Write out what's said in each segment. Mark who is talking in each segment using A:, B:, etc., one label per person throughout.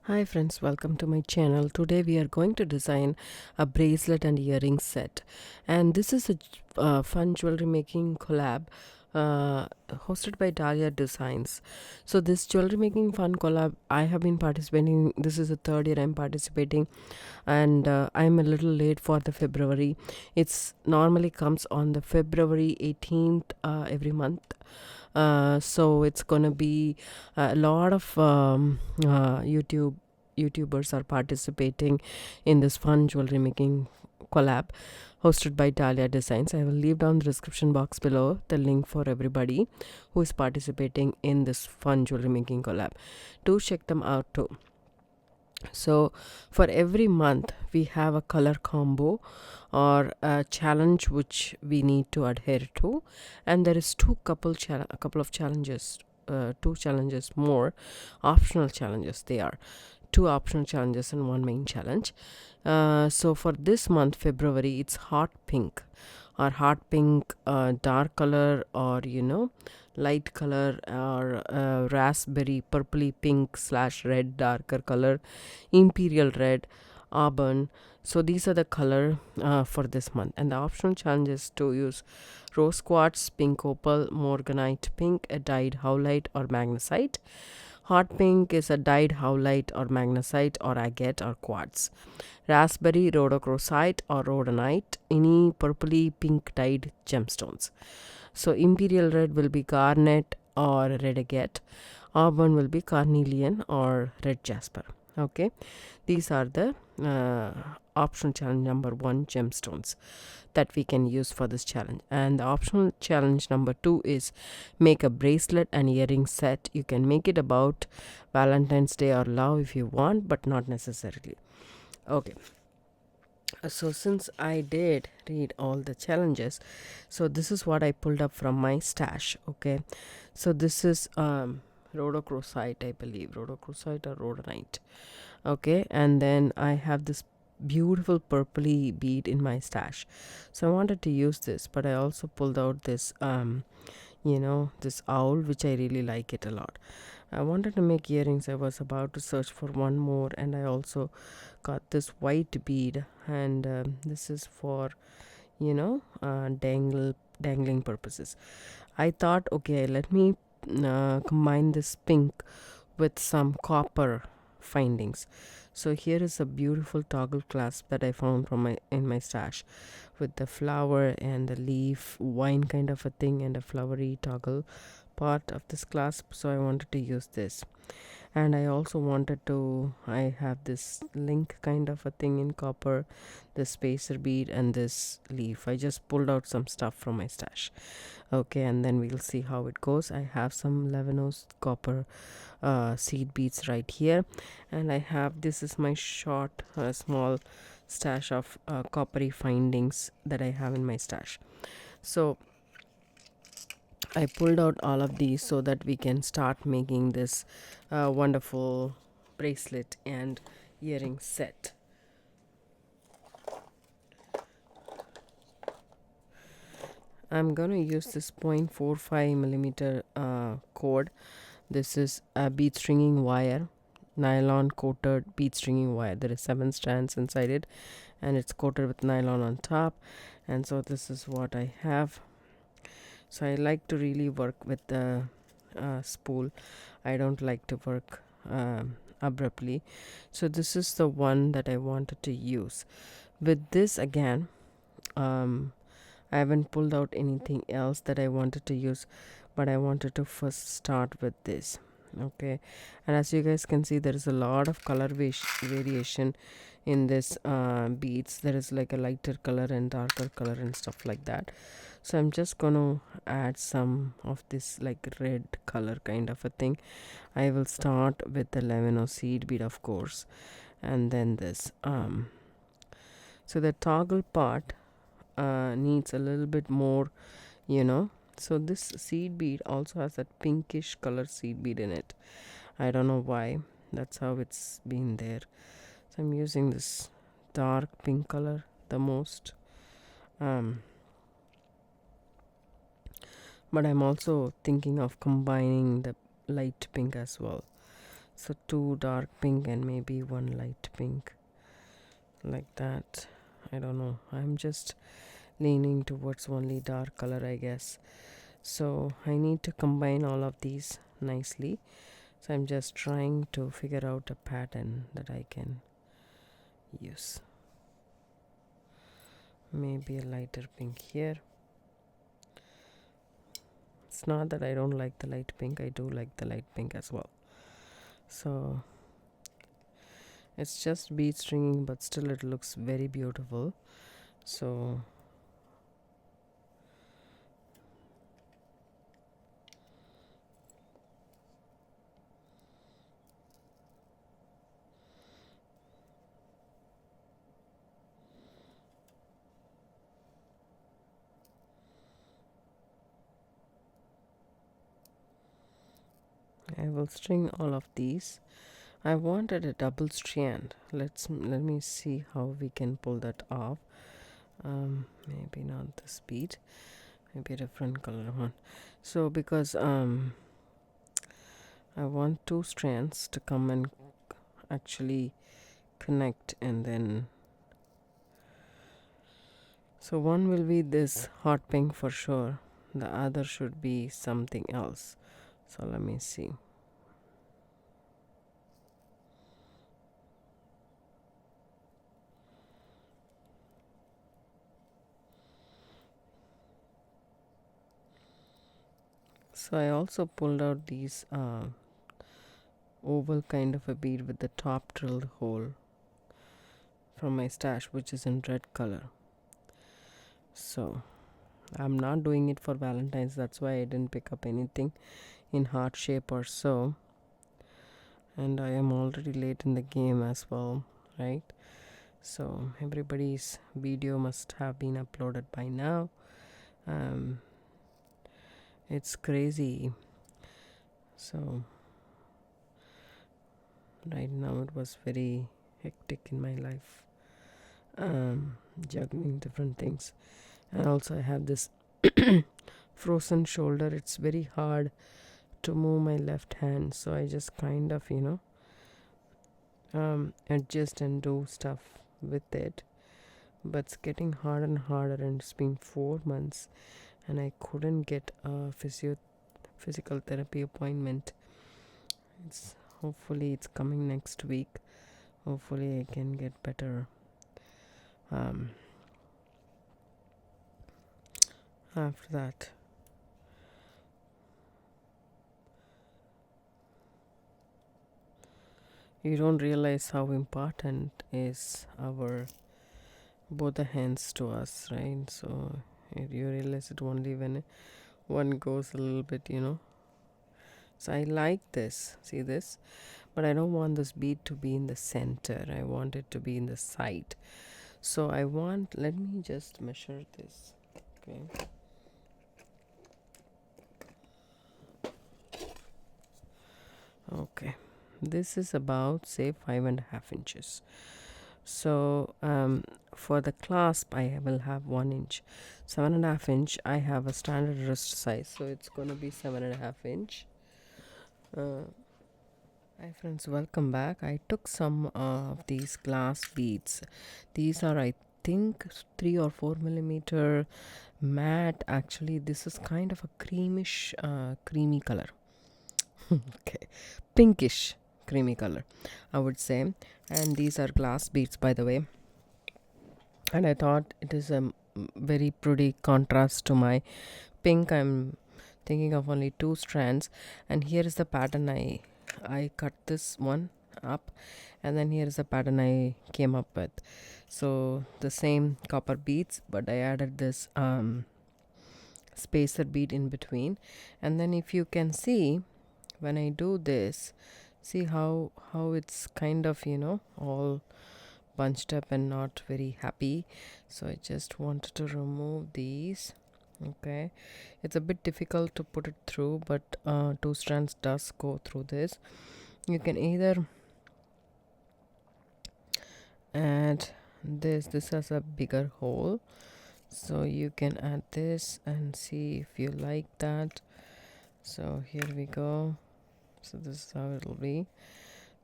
A: Hi friends, welcome to my channel. Today we are going to design a bracelet and earring set, and this is a fun jewelry making collab hosted by Dahlia Designs. So this jewelry making fun collab, I have been participating. This is the third year I'm participating, and I'm a little late for the February. It's normally comes on the February 18th every month. So it's gonna be a lot of YouTubers are participating in this fun jewelry making collab hosted by Dahlia Designs. I will leave down the description box below the link for everybody who is participating in this fun jewelry making collab. Do check them out too. So for every month we have a color combo or a challenge which we need to adhere to, and there is a couple of challenges, two challenges more, optional challenges. They are two optional challenges and one main challenge. So for this month February, it's hot pink or dark color, or light color, or raspberry purpley pink / red darker color, imperial red, auburn. So these are the color for this month, and the optional challenge is to use rose quartz, pink opal, morganite pink, a dyed howlite or magnesite. Hot pink is a dyed howlite or magnesite or agate or quartz. Raspberry, rhodochrosite or rhodonite, any purpley pink dyed gemstones. So imperial red will be garnet or red agate. Auburn will be carnelian or red jasper. Okay, these are the optional challenge number 1 gemstones that we can use for this challenge. And the optional challenge number 2 is make a bracelet and earring set. You can make it about Valentine's Day or love if you want, but not necessarily. Okay, so since I did read all the challenges, so this is what I pulled up from my stash. Okay, so this is rhodochrosite, I believe, rhodochrosite or rhodonite. Okay, and then I have this beautiful purpley bead in my stash, so I wanted to use this, but I also pulled out this this owl, which I really like it a lot. I wanted to make earrings. I was about to search for one more, and I also got this white bead, and this is for dangling purposes. I thought, okay, let me combine this pink with some copper findings. So here is a beautiful toggle clasp that I found in my stash, with the flower and the leaf wine kind of a thing and a flowery toggle part of this clasp. So I wanted to use this, and I have this link kind of a thing in copper, this spacer bead and this leaf. I just pulled out some stuff from my stash. Okay, and then we'll see how it goes. I have some Levanos copper seed beads right here, and I have, this is my short small stash of coppery findings that I have in my stash. So I pulled out all of these so that we can start making this wonderful bracelet and earring set. I'm gonna use this 0.45 millimeter cord. This is a bead stringing wire, nylon coated bead stringing wire. There is 7 strands inside it, and it's coated with nylon on top. And so this is what I have. So I like to really work with the spool. I don't like to work abruptly. So this is the one that I wanted to use. With this again, I haven't pulled out anything else that I wanted to use, but I wanted to first start with this. Okay, and as you guys can see, there is a lot of color variation in this beads. There is like a lighter color and darker color and stuff like that. So I'm just gonna add some of this like red color kind of a thing. I will start with the lemon seed bead, of course, and then this so the toggle part needs a little bit more, so this seed bead also has that pinkish color seed bead in it. I don't know why, that's how it's been there. So I'm using this dark pink color the most, but I'm also thinking of combining the light pink as well. So 2 dark pink and maybe 1 light pink, like that. I don't know, I'm just leaning towards only dark color, I guess. So I need to combine all of these nicely. So I'm just trying to figure out a pattern that I can use. Maybe a lighter pink here. It's not that I don't like the light pink, I do like the light pink as well. So it's just bead stringing, but still it looks very beautiful. So I will string all of these. I wanted a double strand. Let me see how we can pull that off. Maybe not this bead, maybe a different color one. So because I want 2 strands to come and actually connect, and then so one will be this hot pink for sure, the other should be something else. So let me see. So I also pulled out these oval kind of a bead with the top drilled hole from my stash, which is in red color. So I'm not doing it for Valentine's, that's why I didn't pick up anything in heart shape or so. And I am already late in the game as well, right? So everybody's video must have been uploaded by now. It's crazy. So right now it was very hectic in my life, juggling different things. And also I have this frozen shoulder. It's very hard to move my left hand, so I just kind of adjust and do stuff with it, but it's getting harder and harder, and it's been 4 months and I couldn't get a physical therapy appointment. Hopefully it's coming next week. Hopefully I can get better after that. You don't realize how important is our both the hands to us, right? So you realize it only when one goes a little bit, So I like this, see this, but I don't want this bead to be in the center. I want it to be in the side. So let me just measure this. Okay, this is about, say, 5.5 inches. So for the clasp I will have 1 inch. 7.5 inch I have a standard wrist size, so it's going to be 7.5 inch. Hi friends, welcome back. I took some of these glass beads. These are, I think, 3 or 4 millimeter matte. Actually this is kind of a creamy color. Okay, pinkish creamy color, I would say. And these are glass beads, by the way, and I thought it is a very pretty contrast to my pink. I'm thinking of only 2 strands, and here is the pattern. I cut this one up, and then here is the pattern I came up with. So the same copper beads, but I added this spacer bead in between. And then if you can see, when I do this, see how it's kind of all bunched up and not very happy. So I just wanted to remove these. Okay, it's a bit difficult to put it through, but 2 strands does go through this. You can either add this has a bigger hole, so you can add this and see if you like that. So here we go. So this is how it'll be.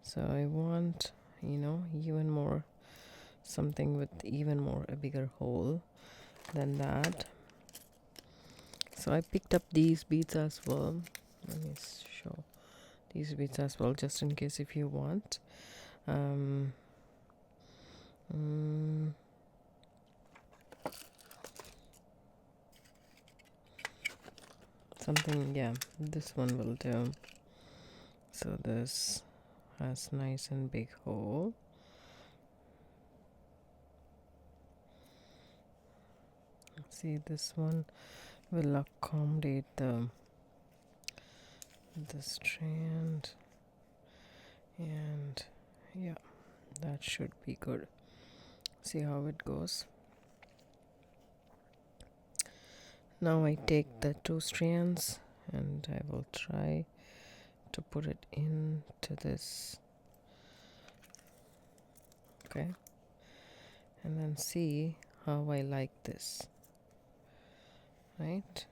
A: So I want, even more, something with even more a bigger hole than that. So I picked up these beads as well. Let me show these beads as well, just in case if you want. Something, yeah, this one will do. So this has nice and big hole. See, this one will accommodate the strand, and yeah, that should be good. See how it goes. Now I take the 2 strands and I will try to put it into this. Okay, and then see how I like this, right?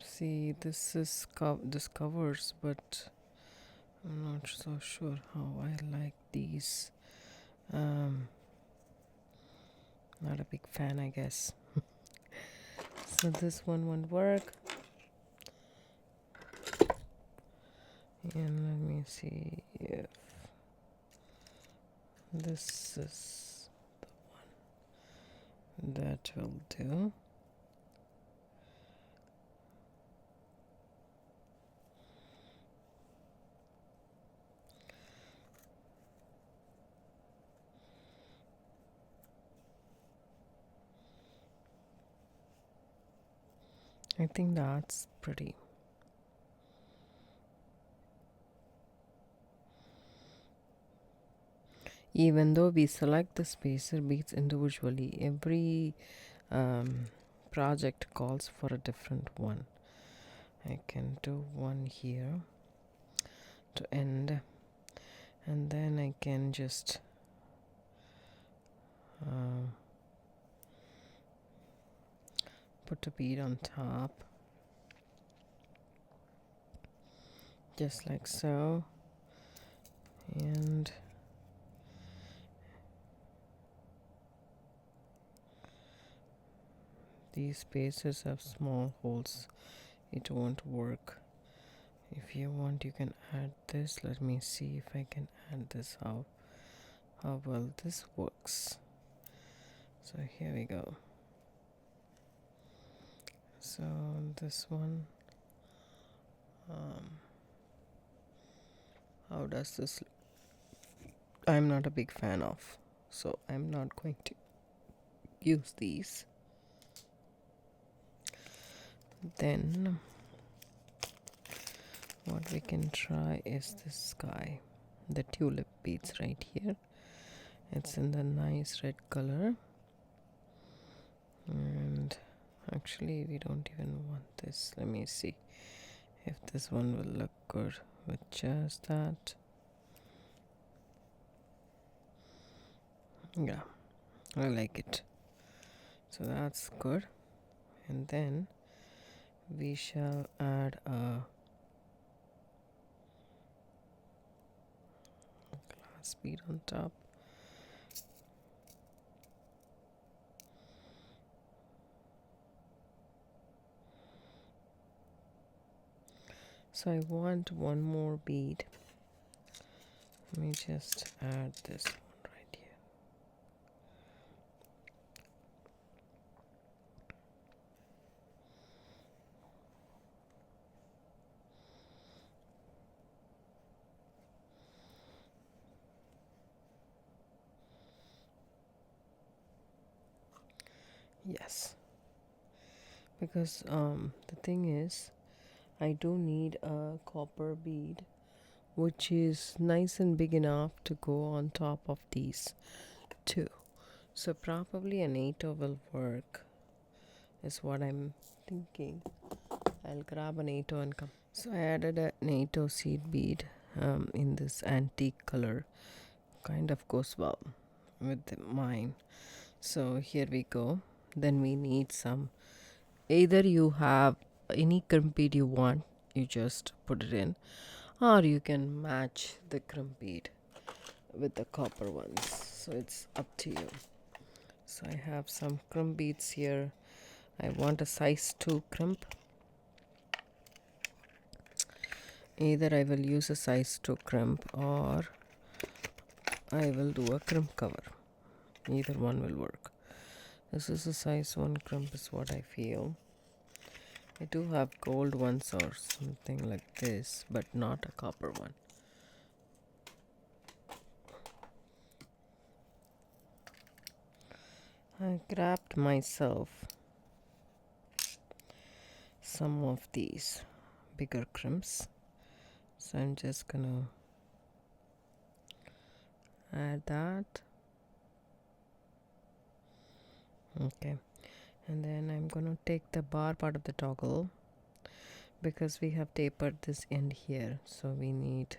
A: See, this covers, but I'm not so sure how I like these. Not a big fan, I guess. So this one won't work. And let me see if this is the one that will do. I think that's pretty. Even though we select the spacer beads individually, every project calls for a different one. I can do one here to end, and then I can just put a bead on top, just like so, and these spacers have small holes, it won't work. If you want, you can add this. Let me see if I can add this, how well this works. So here we go. So this one, how does this look? I'm not a big fan of, so I'm not going to use these. Then what we can try is this guy, the tulip beads right here. It's in the nice red color, and actually we don't even want this. Let me see if this one will look good with just that. Yeah, I like it. So that's good. And then we shall add a glass bead on top. So I want one more bead. Let me just add this one right here. Yes, because the thing is, I do need a copper bead which is nice and big enough to go on top of these two. So probably an 8 will work is what I'm thinking. I'll grab an 8 and come. So I added an 8 seed bead in this antique color. Kind of goes well with mine. So here we go. Then we need some either you have any crimp bead you want, you just put it in, or you can match the crimp bead with the copper ones, so it's up to you. So I have some crimp beads here. I want a size 2 crimp. Either I will use a size 2 crimp or I will do a crimp cover. Either one will work. This is a size 1 crimp is what I feel. I do have gold ones or something like this, but not a copper one. I grabbed myself some of these bigger crimps, so I'm just gonna add that. Okay, and then I'm gonna take the bar part of the toggle, because we have tapered this end here, so we need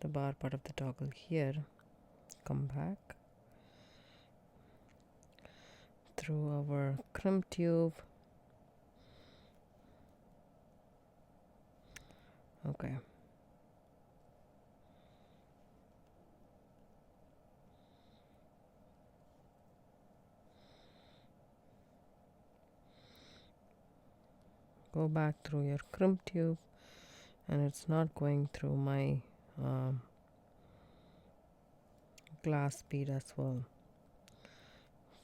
A: the bar part of the toggle here. Come back through our crimp tube. Okay, go back through your crimp tube, and it's not going through my glass bead as well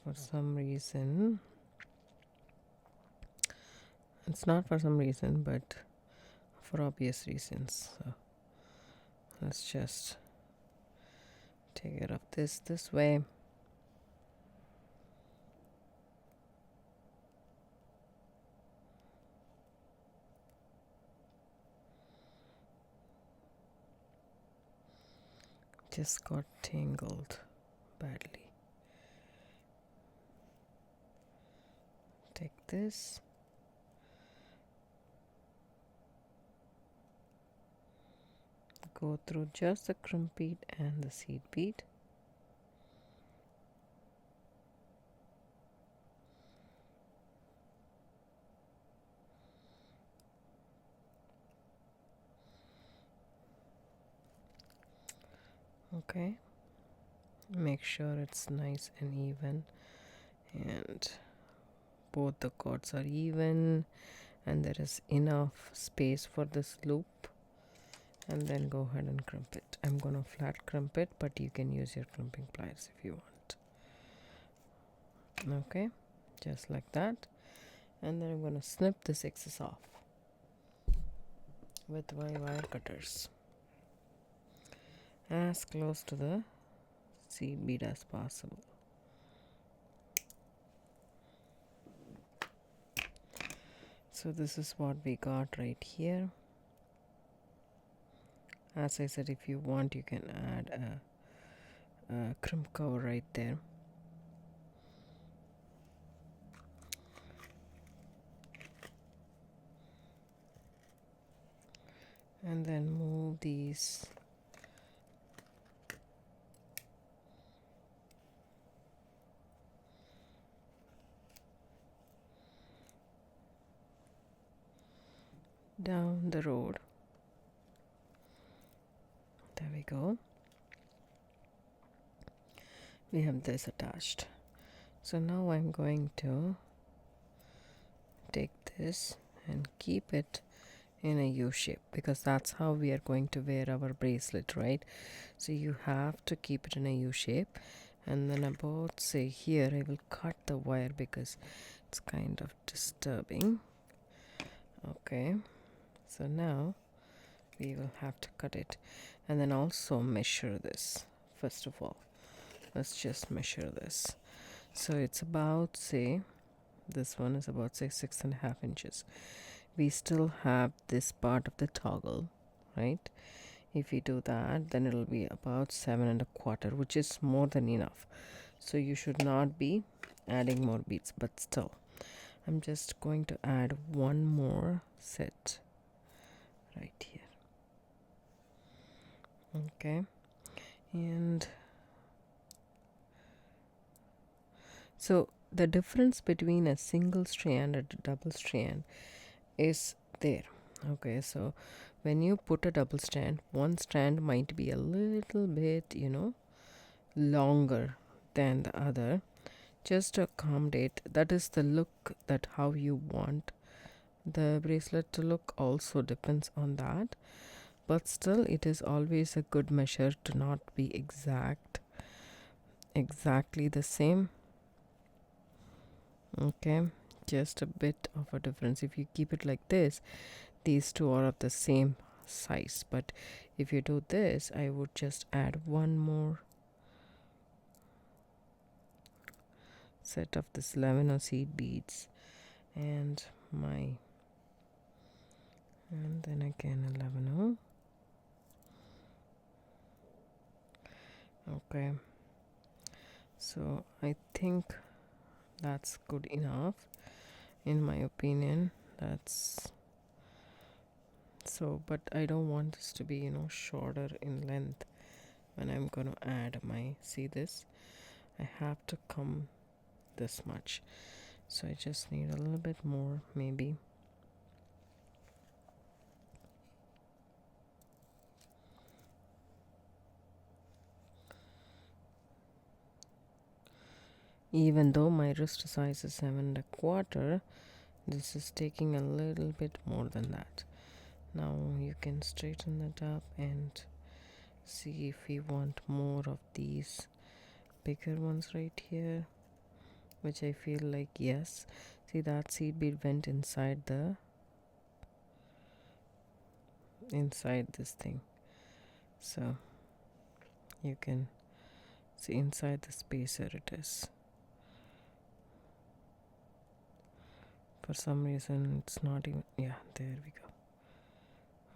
A: for some reason. It's not for some reason, but for obvious reasons. So let's just take it up this way. Just got tangled badly. Take this. Go through just the crimp bead and the seed bead. Okay, make sure it's nice and even, and both the chords are even, and there is enough space for this loop. And then go ahead and crimp it. I'm gonna flat crimp it, but you can use your crimping pliers if you want. Okay, just like that. And then I'm gonna snip this excess off with my wire cutters as close to the seed bead as possible. So this is what we got right here. As I said, if you want, you can add a crimp cover right there. And then move these down the road. There we go. We have this attached. So now I'm going to take this and keep it in a U shape, because that's how we are going to wear our bracelet, right? So you have to keep it in a U shape. And then about, say, here, I will cut the wire because it's kind of disturbing. Okay, so now we will have to cut it, and then also measure this. First of all, let's just measure this. So it's about, say, this one is about, say, 6.5 inches. We still have this part of the toggle, right? If we do that, then it'll be about 7.25, which is more than enough. So you should not be adding more beads, but still, I'm just going to add one more set right here. Okay, and so the difference between a single strand and a double strand is there. Okay, so when you put a double strand, one strand might be a little bit, longer than the other, just to accommodate. That is the look, that how you want the bracelet to look also depends on that, but still it is always a good measure to not be exactly the same. Okay, just a bit of a difference. If you keep it like this, these two are of the same size, but if you do this, I would just add one more set of this 11 seed beads, and then again 11. Okay, so I think that's good enough in my opinion. That's so, but I don't want this to be shorter in length when I'm gonna add my, see this, I have to come this much, so I just need a little bit more maybe. Even though my wrist size is 7 1/4, this is taking a little bit more than that. Now you can straighten it up and see if we want more of these bigger ones right here, which I feel like, yes. See, that seed bead went inside this thing, so you can see inside the spacer it is. For some reason it's not even, yeah, there we go.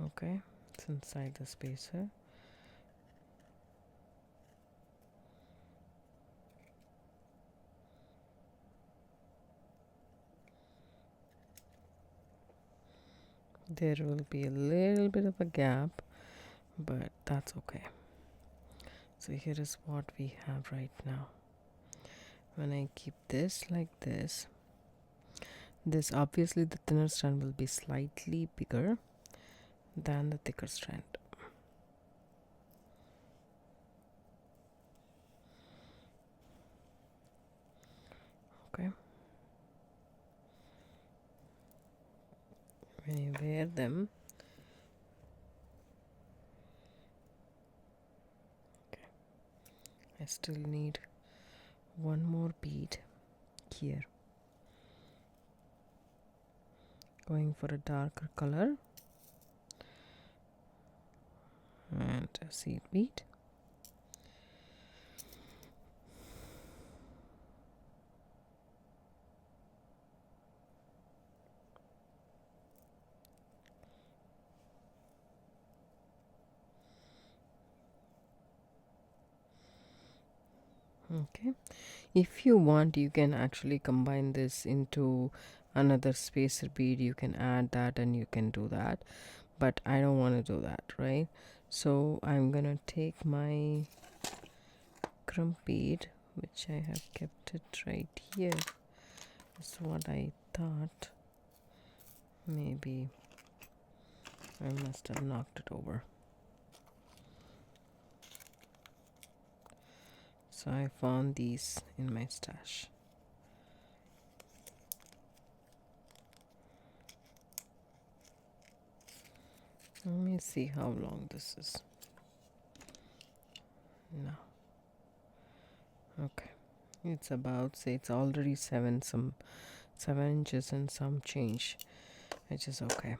A: Okay, it's inside the spacer. There will be a little bit of a gap, but that's okay. So here is what we have right now. When I keep this like this obviously the thinner strand will be slightly bigger than the thicker strand. Okay, when you wear them, okay, I still need one more bead here, going for a darker color, and a seed bead. Okay, if you want, you can actually combine this into another spacer bead. You can add that and you can do that, but I don't want to do that, right? So I'm gonna take my crumb bead, which I have kept it right here. That's what I thought. Maybe I must have knocked it over. So I found these in my stash. Let me see how long this is. No. Okay. It's about, say, it's already 7 inches and some change, which is okay.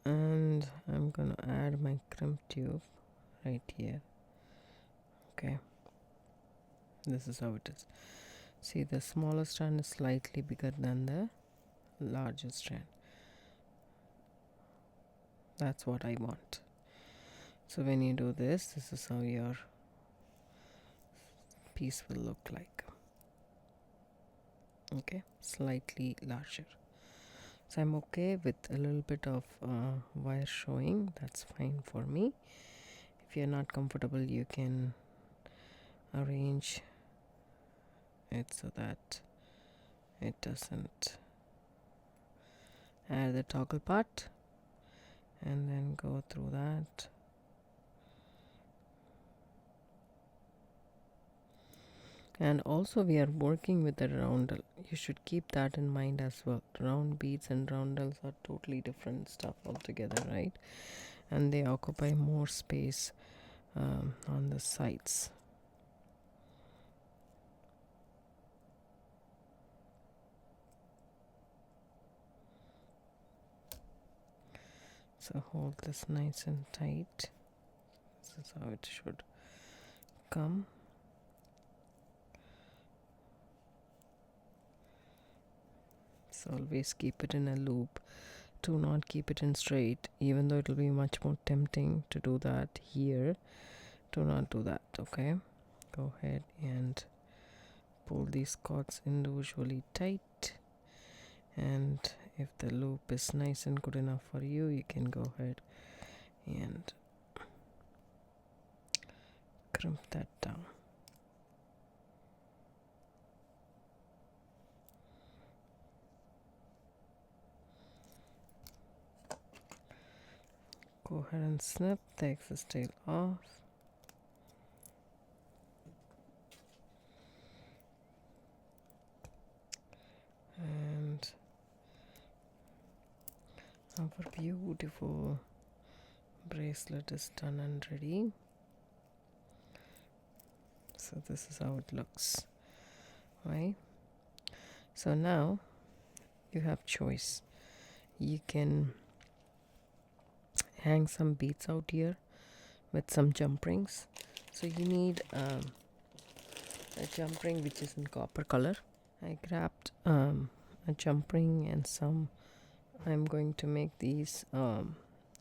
A: And I'm gonna add my crimp tube right here. Okay, this is how it is. See, the smaller strand is slightly bigger than the larger strand. That's what I want. So when you do this, this is how your piece will look like. Okay, slightly larger. So I'm okay with a little bit of wire showing. That's fine for me. If you're not comfortable, you can arrange it so that it doesn't add the toggle part, and then go through that. And also we are working with a roundel. You should keep that in mind as well. Round beads and roundels are totally different stuff altogether, right? And they occupy more space on the sides. So hold this nice and tight. This is how it should come. So always keep it in a loop. Do not keep it in straight, even though it will be much more tempting to do that here. Do not do that, okay? Go ahead and pull these cords individually tight, and if the loop is nice and good enough for you, you can go ahead and crimp that down. Go ahead and snip the excess tail off. And our beautiful bracelet is done and ready. So this is how it looks, right? So now you have choice. You can hang some beads out here with some jump rings. So you need a jump ring which is in copper color. I grabbed a jump ring and some. I'm going to make these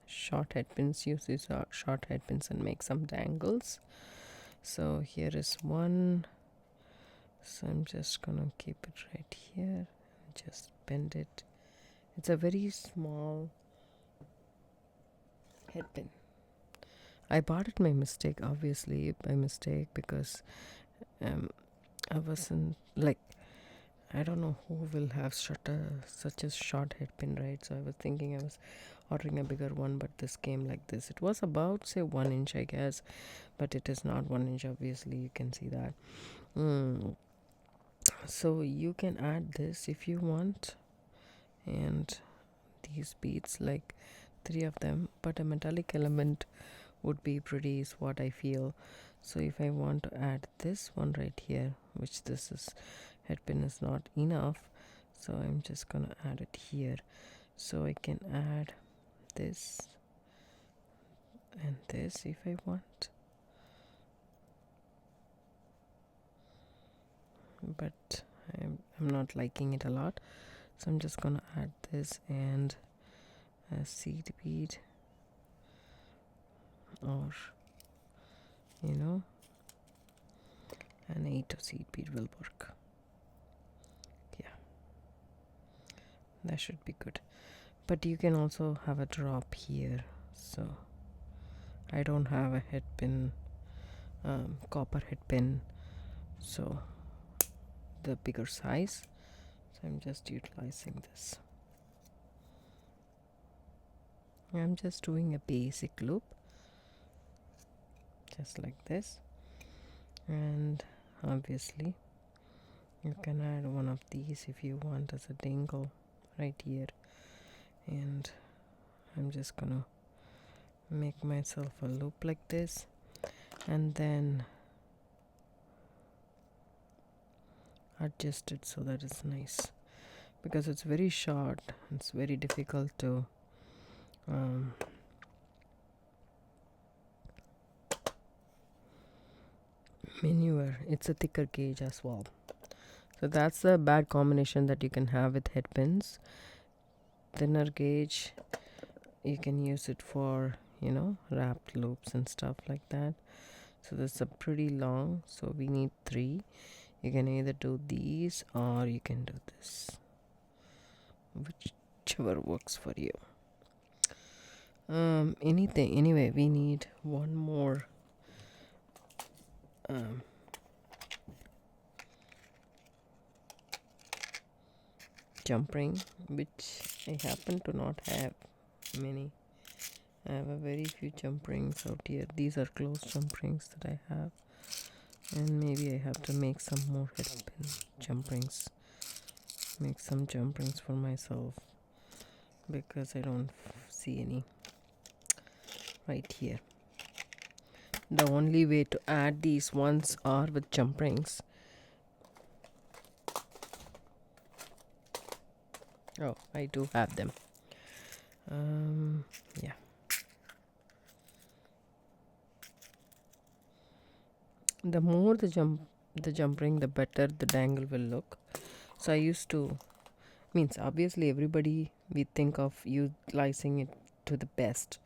A: short head pins. Use these short head pins and make some dangles. So here is one. So I'm just gonna keep it right here and just bend it. It's a very small head pin. I bought it by mistake, obviously by mistake, because I wasn't like, I don't know who will have such a short head pin, right? So I was thinking I was ordering a bigger one, but this came like this. It was about say 1 inch, I guess, but it is not 1 inch. Obviously, you can see that. So you can add this if you want, and these beads, like 3 of them, but a metallic element would be pretty, is what I feel. So if I want to add this one right here, which this is head pin is not enough, so I'm just gonna add it here. So I can add this and this if I want, but I'm not liking it a lot, so I'm just gonna add this and a seed bead, or an 8 seed bead will work. Yeah, that should be good. But you can also have a drop here. So I don't have a head pin, copper head pin, so the bigger size, so I'm just utilizing this. I'm just doing a basic loop just like this, and obviously you can add one of these if you want as a dangle right here, and I'm just gonna make myself a loop like this, and then adjust it so that it's nice, because it's very short. It's very difficult to maneuver. It's a thicker gauge as well, so that's the bad combination that you can have with head pins. Thinner gauge, you can use it for wrapped loops and stuff like that. So this is a pretty long, so we need 3. You can either do these or you can do this, whichever works for you. Anyway, we need one more jump ring, which I happen to not have many. I have a very few jump rings out here. These are closed jump rings that I have, and maybe I have to make some more headpin jump rings. Make some jump rings for myself because I don't see any right here. The only way to add these ones are with jump rings. Oh, I do have them. Yeah. The more the jump ring, the better the dangle will look. So I used to, means obviously everybody, we think of utilizing it to the best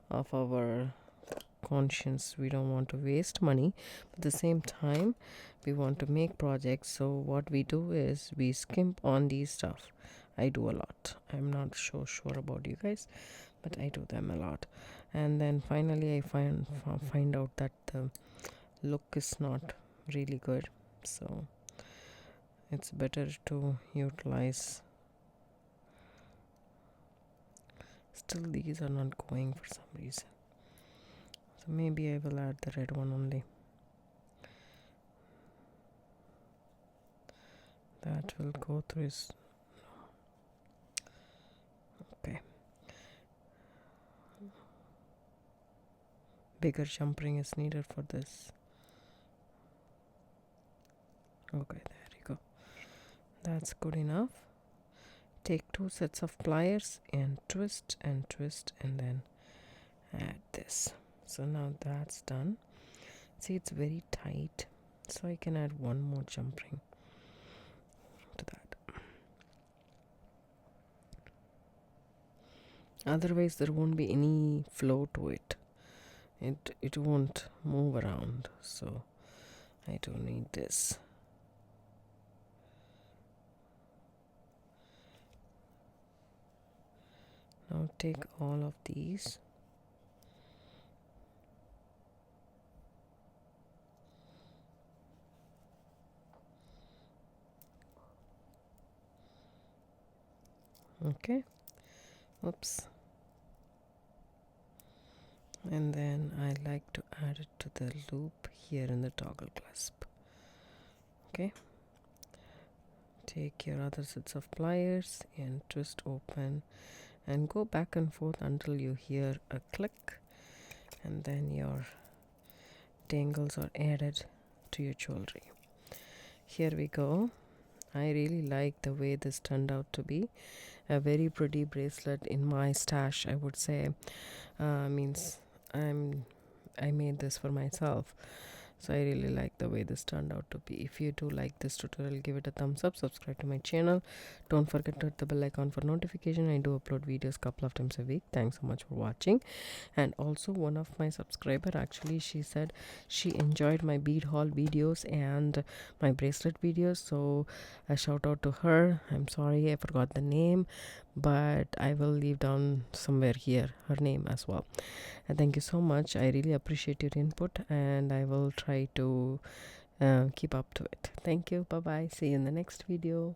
A: of our conscience. We don't want to waste money, but at the same time we want to make projects. So what we do is we skimp on these stuff. I do a lot. I'm not so sure about you guys, but I do them a lot. And then finally I find out that the look is not really good, so it's better to utilize. Still these are not going for some reason, so maybe I will add the red one only. That will go through his. Okay, bigger jump ring is needed for this. Okay, there you go. That's good enough. Take 2 sets of pliers and twist and twist, and then add this. So now that's done. See, it's very tight, so I can add one more jump ring to that. Otherwise there won't be any flow to it. It won't move around, so I don't need this. Now take all of these. Okay, oops. And then I like to add it to the loop here in the toggle clasp. Okay, take your other sets of pliers and twist open and go back and forth until you hear a click, and then your dangles are added to your jewelry. Here we go. I really like the way this turned out to be. A very pretty bracelet in my stash, I would say. Means I made this for myself, so I really like the way this turned out to be. If you do like this tutorial, give it a thumbs up, subscribe to my channel, don't forget to hit the bell icon for notification. I do upload videos couple of times a week. Thanks so much for watching. And also, one of my subscriber, actually, she said she enjoyed my bead haul videos and my bracelet videos, so a shout out to her. I'm sorry I forgot the name, but I will leave down somewhere here her name as well. And thank you so much. I really appreciate your input, and I will try to keep up to it. Thank you. Bye bye. See you in the next video.